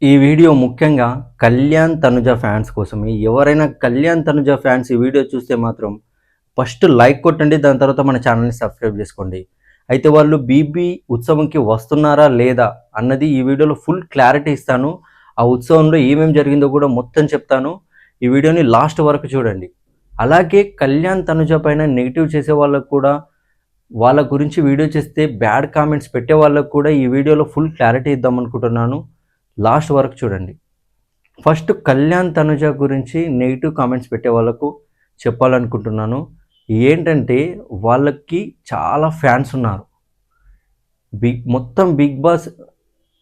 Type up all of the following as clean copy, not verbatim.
ఈ వీడియో ముఖ్యంగా కళ్యాణ్ తనుజ ఫ్యాన్స్ కోసమే. ఎవరైనా కళ్యాణ్ తనుజ ఫ్యాన్స్ ఈ వీడియో చూస్తే మాత్రం ఫస్ట్ లైక్ కొట్టండి. దాని తర్వాత మన ఛానల్ని సబ్స్క్రైబ్ చేసుకోండి. అయితే వాళ్ళు బీబీ ఉత్సవంకి వస్తున్నారా లేదా అన్నది ఈ వీడియోలో ఫుల్ క్లారిటీ ఇస్తాను. ఆ ఉత్సవంలో ఏమేమి జరిగిందో కూడా మొత్తం చెప్తాను. ఈ వీడియోని లాస్ట్ వరకు చూడండి. అలాగే కళ్యాణ్ తనుజ పైన నెగిటివ్ చేసే వాళ్ళకు కూడా, వాళ్ళ గురించి వీడియో చేస్తే బ్యాడ్ కామెంట్స్ పెట్టే వాళ్ళకు కూడా ఈ వీడియోలో ఫుల్ క్లారిటీ ఇద్దాం అనుకుంటున్నాను. లాస్ట్ వరకు చూడండి. ఫస్ట్ కళ్యాణ్ తనుజ గురించి నెగిటివ్ కామెంట్స్ పెట్టే వాళ్ళకు చెప్పాలనుకుంటున్నాను. ఏంటంటే వాళ్ళకి చాలా ఫ్యాన్స్ ఉన్నారు. మొత్తం బిగ్ బాస్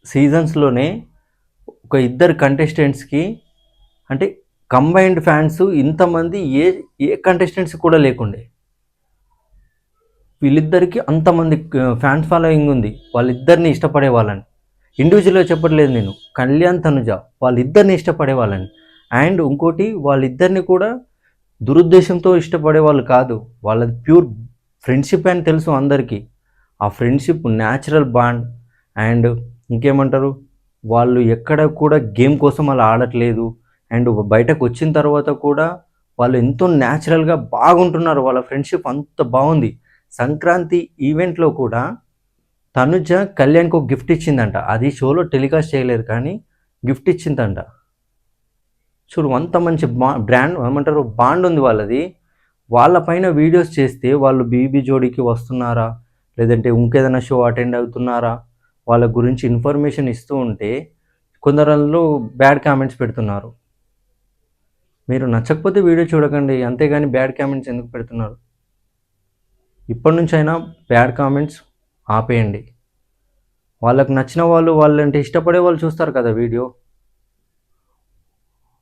సీజన్స్లోనే ఒక ఇద్దరు కంటెస్టెంట్స్కి అంటే కంబైన్డ్ ఫ్యాన్స్ ఇంతమంది ఏ ఏ కంటెస్టెంట్స్ కూడా లేకుండే. వీళ్ళిద్దరికి అంతమంది ఫ్యాన్స్ ఫాలోయింగ్ ఉంది. వాళ్ళిద్దరిని ఇష్టపడే వాళ్ళని ఇండివిజువల్గా చెప్పట్లేదు నేను, కళ్యాణ్ తనుజ వాళ్ళిద్దరిని ఇష్టపడే వాళ్ళని. అండ్ ఇంకోటి, వాళ్ళిద్దరిని కూడా దురుద్దేశంతో ఇష్టపడే వాళ్ళు కాదు. వాళ్ళది ప్యూర్ ఫ్రెండ్షిప్ అని తెలుసు అందరికీ. ఆ ఫ్రెండ్షిప్ న్యాచురల్ బాండ్. అండ్ ఇంకేమంటారు, వాళ్ళు ఎక్కడ కూడా గేమ్ కోసం అలా ఆడట్లేదు. అండ్ బయటకు వచ్చిన తర్వాత కూడా వాళ్ళు ఎంతో న్యాచురల్గా బాగుంటున్నారు. వాళ్ళ ఫ్రెండ్షిప్ అంత బాగుంది. సంక్రాంతి ఈవెంట్లో కూడా తనుజ కళ్యాణ్కి ఒక గిఫ్ట్ ఇచ్చిందంట. అది షోలో టెలికాస్ట్ చేయలేరు కానీ గిఫ్ట్ ఇచ్చిందంట. చూడు, అంత మంచి బ్రాండ్ ఏమంటారు బాండ్ ఉంది వాళ్ళది. వాళ్ళపైన వీడియోస్ చేస్తే వాళ్ళు బీబీ జోడీకి వస్తున్నారా, లేదంటే ఇంకేదైనా షో అటెండ్ అవుతున్నారా, వాళ్ళ గురించి ఇన్ఫర్మేషన్ ఇస్తూ ఉంటే కొందరు బ్యాడ్ కామెంట్స్ పెడుతున్నారు. మీరు నచ్చకపోతే వీడియో చూడకండి, అంతేగాని బ్యాడ్ కామెంట్స్ ఎందుకు పెడుతున్నారు? ఇప్పటి నుంచైనా బ్యాడ్ కామెంట్స్ ఆపేయండి. వాళ్ళకు నచ్చిన వాళ్ళు, వాళ్ళంటే ఇష్టపడే వాళ్ళు చూస్తారు కదా వీడియో.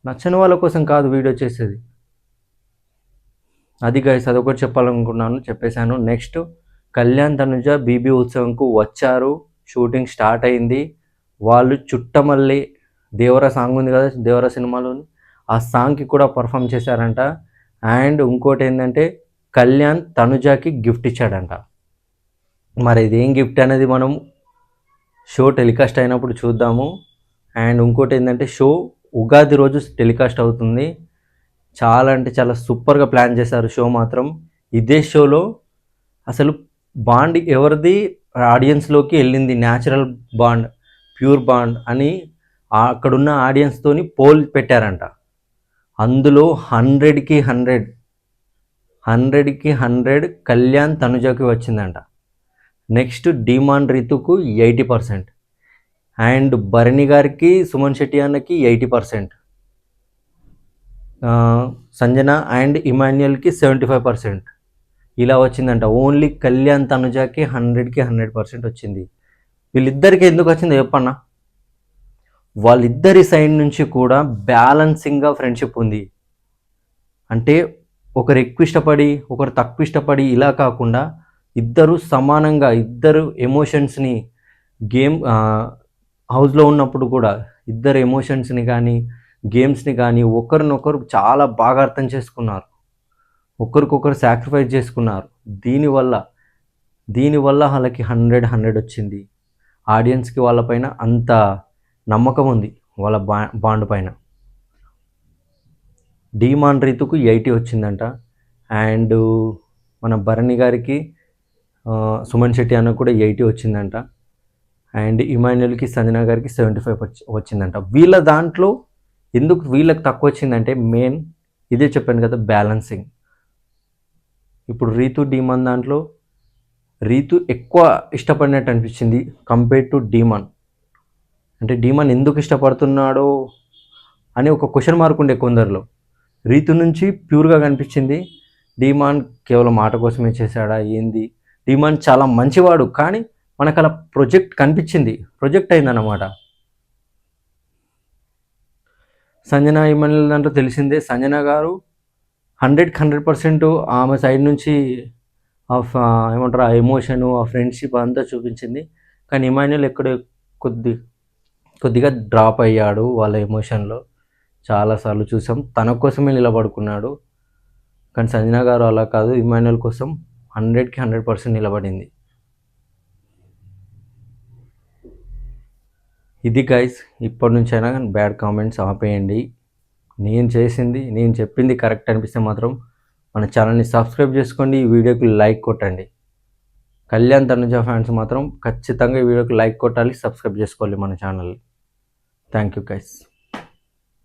నచ్చని వాళ్ళ కోసం కాదు వీడియో చేసేది. అది గైస్, అదొకటి చెప్పాలనుకున్నాను, చెప్పేశాను. నెక్స్ట్, కళ్యాణ్ తనుజ బీబీ ఉత్సవంకు వచ్చారు. షూటింగ్ స్టార్ట్ అయింది. వాళ్ళు చుట్టమల్లి దేవర సాంగ్ ఉంది కదా, దేవర సినిమాలో, ఆ సాంగ్కి కూడా పర్ఫామ్ చేశారంట. అండ్ ఇంకోటి ఏంటంటే కళ్యాణ్ తనుజకి గిఫ్ట్ ఇచ్చాడంట. మరి ఇదేం గిఫ్ట్ అనేది మనం షో టెలికాస్ట్ అయినప్పుడు చూద్దాము. అండ్ ఇంకోటి ఏంటంటే షో ఉగాది రోజు టెలికాస్ట్ అవుతుంది. చాలా అంటే చాలా సూపర్గా ప్లాన్ చేశారు షో మాత్రం. ఇదే షోలో అసలు బాండ్ ఎవరిది ఆడియన్స్లోకి వెళ్ళింది, న్యాచురల్ బాండ్, ప్యూర్ బాండ్ అని అక్కడున్న ఆడియన్స్తోని పోల్ పెట్టారంట. అందులో 100కి 100 కళ్యాణ్ తనుజకి వచ్చిందంట. నెక్స్ట్ డిమాండ్ రితుకు 80%. అండ్ భరణి గారికి, సుమన్ శెట్టి అన్నకి 80%. సంజన అండ్ ఇమాన్యుయల్కి 75%. ఇలా వచ్చిందంట. ఓన్లీ కళ్యాణ్ తనుజకి 100కి 100% వచ్చింది. వీళ్ళిద్దరికి ఎందుకు వచ్చిందో చెప్పన్నా. వాళ్ళిద్దరి సైడ్ నుంచి కూడా బ్యాలెన్సింగ్గా ఫ్రెండ్షిప్ ఉంది. అంటే ఒకరు ఎక్కువ ఇష్టపడి ఒకరు తక్కువ ఇష్టపడి ఇలా కాకుండా ఇద్దరు సమానంగా, ఇద్దరు ఎమోషన్స్ని గేమ్ హౌస్లో ఉన్నప్పుడు కూడా ఇద్దరు ఎమోషన్స్ని కానీ గేమ్స్ని కానీ ఒకరినొకరు చాలా బాగా అర్థం చేసుకున్నారు. ఒకరికొకరు సాక్రిఫైస్ చేసుకున్నారు. దీనివల్ల వాళ్ళకి 100 వచ్చింది. ఆడియన్స్కి వాళ్ళపైన అంత నమ్మకం ఉంది, వాళ్ళ బాండ్ పైన. డిమాండ్ రీతుకు 80 వచ్చిందంట. అండ్ మన భరణి గారికి, సుమన్ శెట్టి అన్న కూడా 80 వచ్చిందంట. అండ్ ఇమాన్యుయల్కి, సంజన గారికి 75 వచ్చిందంట. వీళ్ళ దాంట్లో ఎందుకు వీళ్ళకి తక్కువ వచ్చిందంటే మెయిన్ ఇదే చెప్పాను కదా, బ్యాలెన్సింగ్. ఇప్పుడు రీతు డిమాండ్ దాంట్లో రీతు ఎక్కువ ఇష్టపడినట్టు అనిపించింది కంపేర్ టు డిమాండ్. అంటే డిమాండ్ ఎందుకు ఇష్టపడుతున్నాడో అని ఒక క్వశ్చన్ మార్క్ ఉండే కొందరిలో. రీతు నుంచి ప్యూర్గా కనిపించింది. డిమాండ్ కేవలం మాట కోసమే చేశాడా ఏంది? డిమాండ్ చాలా మంచివాడు, కానీ మనకు అలా ప్రొజెక్ట్ అయిందన్నమాట. సంజన ఇమాన్యుయల్ దాంట్లో తెలిసిందే, సంజన గారు 100కి 100% ఆమె సైడ్ నుంచి ఏమంటారు ఆ ఎమోషను, ఆ ఫ్రెండ్షిప్ అంతా చూపించింది. కానీ ఇమాన్యుయల్ ఎక్కడ కొద్దిగా డ్రాప్ అయ్యాడు వాళ్ళ ఎమోషన్లో. చాలాసార్లు చూసాం, తన కోసమే నిలబడుకున్నాడు. కానీ సంజన గారు అలా కాదు, ఇమాన్యుయల్ కోసం 100కి 100% నిలబడింది. ఇది గైస్, ఇప్పటి నుంచైనా బ్యాడ్ కామెంట్స్ ఆపేయండి. నేను చెప్పింది కరెక్ట్ అనిపిస్తే మాత్రం మన ఛానల్ని సబ్స్క్రైబ్ చేసుకోండి, ఈ వీడియోకి లైక్ కొట్టండి. కళ్యాణ్ తనుజ ఫ్యాన్స్ మాత్రం ఖచ్చితంగా ఈ వీడియోకి లైక్ కొట్టాలి, సబ్స్క్రైబ్ చేసుకోవాలి మన ఛానల్ని. Thank you guys.